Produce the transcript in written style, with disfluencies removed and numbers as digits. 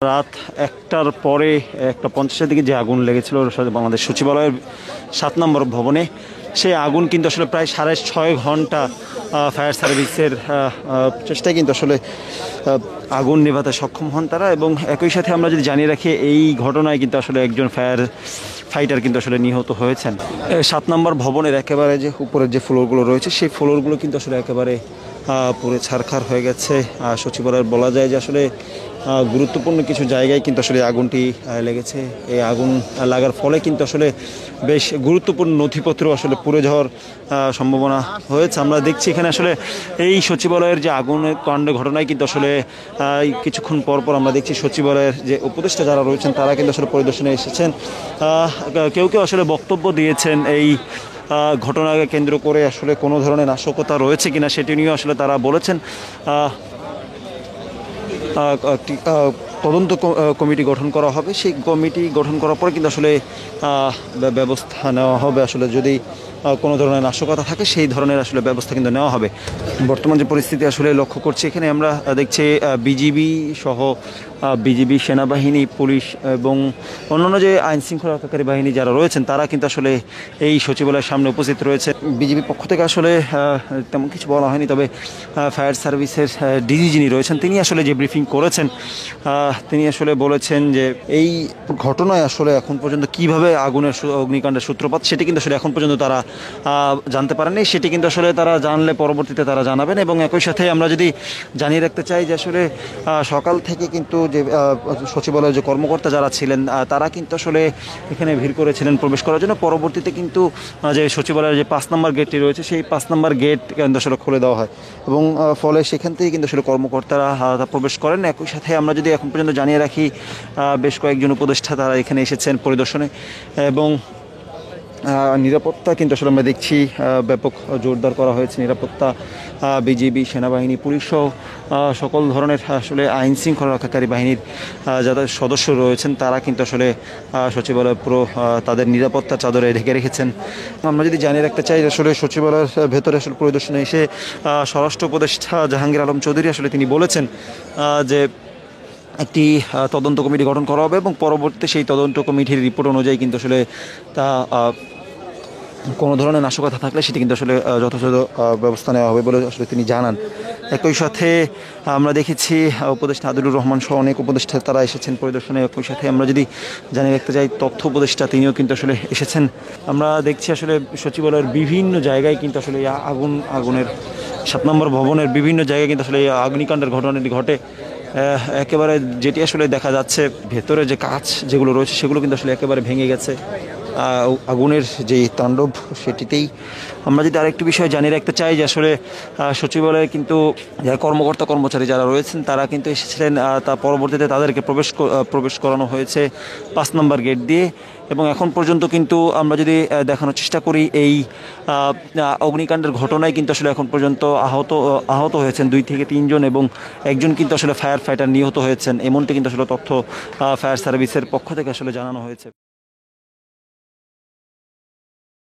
রাত ১টার পরে ১টা ৫০-এর দিকে যে আগুন লেগেছিল বাংলাদেশ সচিবালয়ের ৭ নম্বর ভবনে, সেই আগুন কিন্তু আসলে প্রায় ৬.৫ ঘন্টা ফায়ার সার্ভিসের চেষ্টায় কিন্তু আসলে আগুন নেভাতে সক্ষম হন তারা। এবং একই সাথে আমরা যদি জানিয়ে রাখি, এই ঘটনায় কিন্তু আসলে একজন ফাইটার কিন্তু আসলে নিহত হয়েছেন। ৭ নম্বর ভবনের একেবারে যে উপরের যে ফ্লোরগুলো রয়েছে, সেই ফ্লোরগুলো কিন্তু আসলে একেবারে পুরো ছারখার হয়ে গেছে। সচিবালয়ের বলা যায় যে আসলে গুরুত্বপূর্ণ কিছু জায়গায় কিন্তু আসলে আগুনটি লেগেছে। এই আগুন লাগার ফলে কিন্তু আসলে বেশ গুরুত্বপূর্ণ নথিপত্র আসলে পুড়ে যাওয়ার সম্ভাবনা হয়েছে। আমরা দেখছি এখানে আসলে এই সচিবালয়ের যে আগুনের কাণ্ড ঘটনায় কিন্তু আসলে কিছুক্ষণ পর আমরা দেখছি সচিবালয়ের যে উপদেষ্টা যারা রয়েছেন তারা কিন্তু আসলে পরিদর্শনে এসেছেন। কেউ কেউ আসলে বক্তব্য দিয়েছেন এই ঘটনাকে কেন্দ্র করে আসলে কোনো ধরনের নাশকতা রয়েছে কিনা সেটি নিয়েও আসলে তারা বলেছেন। তদন্ত কমিটি গঠন করা হবে, সেই কমিটি গঠন করার পরে কিন্তু আসলে ব্যবস্থা নেওয়া হবে। আসলে যদি কোনো ধরনের নাশকতা থাকে সেই ধরনের আসলে ব্যবস্থা কিন্তু নেওয়া হবে। বর্তমান যে পরিস্থিতি আসলে লক্ষ্য করছি, এখানে আমরা দেখছি বিজিবি সহ বিজিবি, সেনাবাহিনী, পুলিশ এবং অন্যান্য যে আইন শৃঙ্খলা রক্ষাকারী বাহিনী যারা রয়েছেন তারা কিন্তু আসলে এই সচিবালয়ের সামনে উপস্থিত রয়েছে। বিজিবির পক্ষ থেকে আসলে তেমন কিছু বলা হয়নি, তবে ফায়ার সার্ভিসের ডিজি যিনি রয়েছেন তিনি আসলে যে ব্রিফিং করেছেন তিনি আসলে বলেছেন যে এই ঘটনায় আসলে এখন পর্যন্ত কিভাবে অগ্নিকাণ্ডের সূত্রপাত সেটি কিন্তু আসলে এখন পর্যন্ত তারা জানতে পারেনি। সেটি কিন্তু আসলে তারা জানলে পরবর্তীতে তারা জানাবেন। এবং একই সাথে আমরা যদি জানিয়ে রাখতে চাই যে আসলে সকাল থেকে কিন্তু যে সচিবালয়ের যে কর্মকর্তা যারা ছিলেন তারা কিন্তু আসলে এখানে ভিড় করেছিলেন প্রবেশ করার জন্য। পরবর্তীতে কিন্তু যে সচিবালয়ের যে ৫ নম্বর গেটটি রয়েছে সেই ৫ নম্বর গেট কিন্তু আসলে খুলে দেওয়া হয় এবং ফলে সেখান থেকে কিন্তু আসলে কর্মকর্তারা প্রবেশ করেন। একই সাথে আমরা যদি এখন পর্যন্ত জানিয়ে রাখি, বেশ কয়েকজন উপদেষ্টা তারা এখানে এসেছেন পরিদর্শনে। এবং নিরাপত্তা কিন্তু আসলে আমরা দেখছি ব্যাপক জোরদার করা হয়েছে। নিরাপত্তা বিজিবি, সেনাবাহিনী, পুলিশ সহ সকল ধরনের আসলে আইন শৃঙ্খলা রক্ষাকারী বাহিনীর যারা সদস্য রয়েছেন তারা কিন্তু আসলে সচিবালয় পুরো তাদের নিরাপত্তা চাদরে ঢেকে রেখেছেন। আমরা যদি জানিয়ে রাখতে চাই আসলে সচিবালয়ের ভেতরে আসলে পরিদর্শনে এসে স্বরাষ্ট্র উপদেষ্টা জাহাঙ্গীর আলম চৌধুরী আসলে তিনি বলেছেন যে একটি তদন্ত কমিটি গঠন করা হবে এবং পরবর্তীতে সেই তদন্ত কমিটির রিপোর্ট অনুযায়ী কিন্তু আসলে তা কোনো ধরনের নাশকতা থাকলে সেটি কিন্তু আসলে যথাযথ ব্যবস্থা নেওয়া হবে বলে আসলে তিনি জানান। একই সাথে আমরা দেখেছি উপদেষ্টা আদিলুর রহমান সহ অনেক উপদেষ্টা তারা এসেছেন পরিদর্শনে। একই সাথে আমরা যদি জানিয়ে রাখতে চাই তথ্য উপদেষ্টা তিনিও কিন্তু আসলে এসেছেন। আমরা দেখছি আসলে সচিবালয়ের বিভিন্ন জায়গায় কিন্তু আসলে আগুনের ৭ নম্বর ভবনের বিভিন্ন জায়গায় কিন্তু আসলে এই অগ্নিকাণ্ডের ঘটনাটি ঘটে। একেবারে যেটি আসলে দেখা যাচ্ছে ভেতরে যে কাঁচ যেগুলো রয়েছে সেগুলো কিন্তু আসলে একেবারে ভেঙে গেছে আগুনের যেই তাণ্ডব সেটিতেই। আমরা যদি আরেকটি বিষয় জানিয়ে রাখতে চাই যে আসলে সচিবালয়ে কিন্তু যারা কর্মকর্তা কর্মচারী যারা রয়েছেন তারা কিন্তু এসেছিলেন, তা পরবর্তীতে তাদেরকে প্রবেশ করানো হয়েছে ৫ নম্বর গেট দিয়ে। এবং এখন পর্যন্ত কিন্তু আমরা যদি দেখানোর চেষ্টা করি এই অগ্নিকাণ্ডের ঘটনায় কিন্তু আসলে এখন পর্যন্ত আহত হয়েছেন 2 থেকে 3 জন এবং একজন কিন্তু আসলে ফায়ার ফাইটার নিহত হয়েছেন, এমনটি কিন্তু আসলে তথ্য ফায়ার সার্ভিসের পক্ষ থেকে আসলে জানানো হয়েছে।